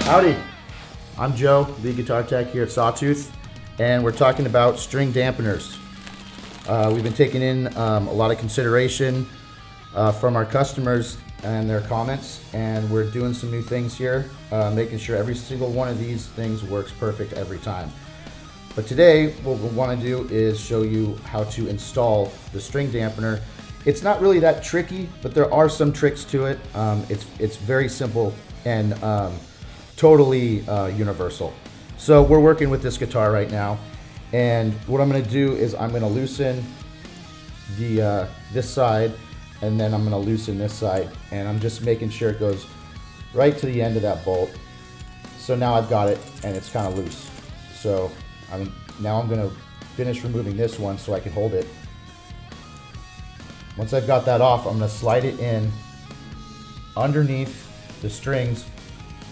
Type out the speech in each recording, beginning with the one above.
Howdy, I'm Joe, lead guitar tech here at Sawtooth, and we're talking about string dampeners. We've been taking in a lot of consideration from our customers and their comments, and we're doing some new things here, making sure every single one of these things works perfect every time. But today, what we want to do is show you how to install the string dampener. It's not really that tricky, but there are some tricks to it. It's very simple and totally universal. So we're working with this guitar right now, and what I'm going to do is I'm going to loosen the this side, and then I'm going to loosen this side, and I'm just making sure it goes right to the end of that bolt. So now I've got it, and it's kind of loose. So now I'm going to finish removing this one so I can hold it. Once I've got that off, I'm going to slide it in underneath the strings,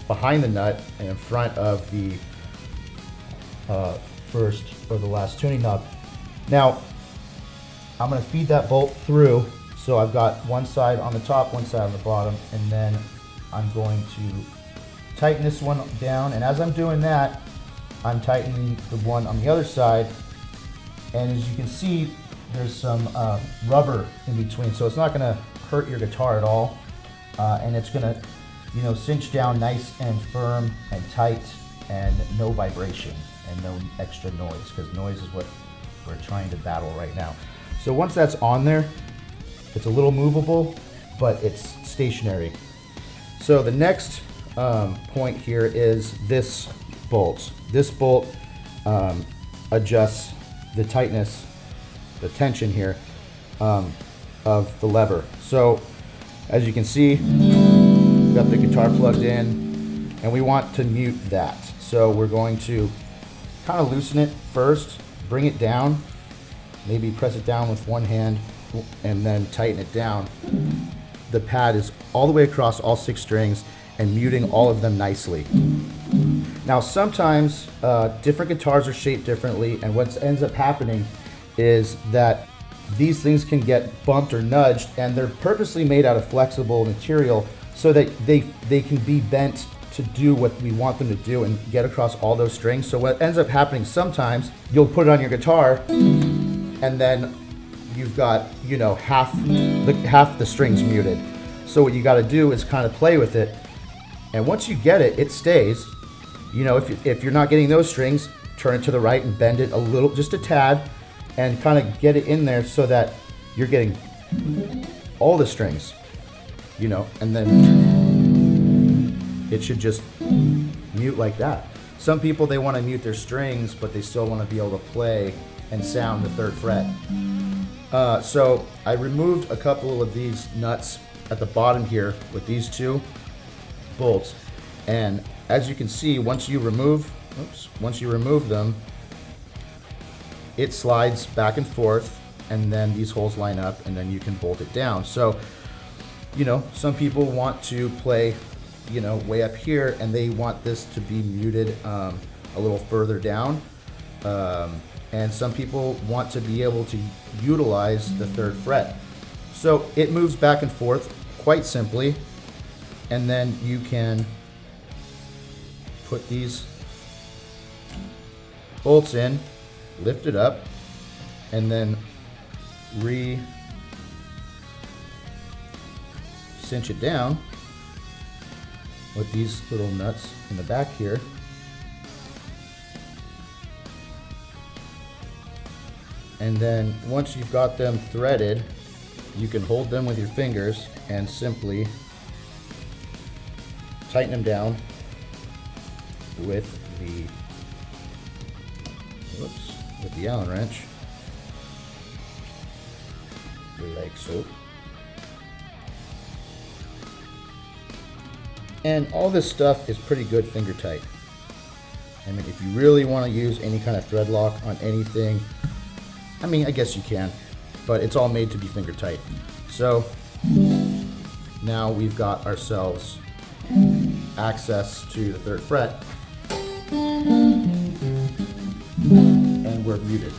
behind the nut, and in front of the first or the last tuning knob. Now I'm going to feed that bolt through, so I've got one side on the top, one side on the bottom, and then I'm going to tighten this one down, and as I'm doing that, I'm tightening the one on the other side, and as you can see, there's some rubber in between, so it's not going to hurt your guitar at all, and it's going to, you know, cinch down nice and firm and tight, and no vibration and no extra noise, because noise is what we're trying to battle right now. So once that's on there, it's a little movable, but it's stationary. So the next point here is this bolt. This bolt adjusts the tightness, the tension here of the lever. So as you can see, we've got the guitar plugged in, and we want to mute that. So we're going to kind of loosen it first, bring it down, maybe press it down with one hand, and then tighten it down. The pad is all the way across all 6 strings and muting all of them nicely. Now sometimes different guitars are shaped differently, and what ends up happening is that these things can get bumped or nudged, and they're purposely made out of flexible material so that they can be bent to do what we want them to do and get across all those strings. So what ends up happening sometimes, you'll put it on your guitar, and then you've got, you know, half the strings muted. So what you got to do is kind of play with it, and once you get it, it stays. You know, if you're not getting those strings, turn it to the right and bend it a little, just a tad, and kind of get it in there so that you're getting all the strings, you know, and then it should just mute like that. Some people, they want to mute their strings, but they still want to be able to play and sound the 3rd fret. So I removed a couple of these nuts at the bottom here with these 2 bolts, and as you can see, once you remove them, it slides back and forth, and then these holes line up, and then you can bolt it down. So, you know, some people want to play, you know, way up here, and they want this to be muted a little further down. And some people want to be able to utilize the 3rd fret. So it moves back and forth quite simply, and then you can put these bolts in, lift it up, and then cinch it down with these little nuts in the back here. And then once you've got them threaded, you can hold them with your fingers and simply tighten them down with the Allen wrench, like so. And all this stuff is pretty good finger tight. I mean, if you really want to use any kind of thread lock on anything, I mean, I guess you can, but it's all made to be finger tight. So now we've got ourselves access to the 3rd fret, and we're muted.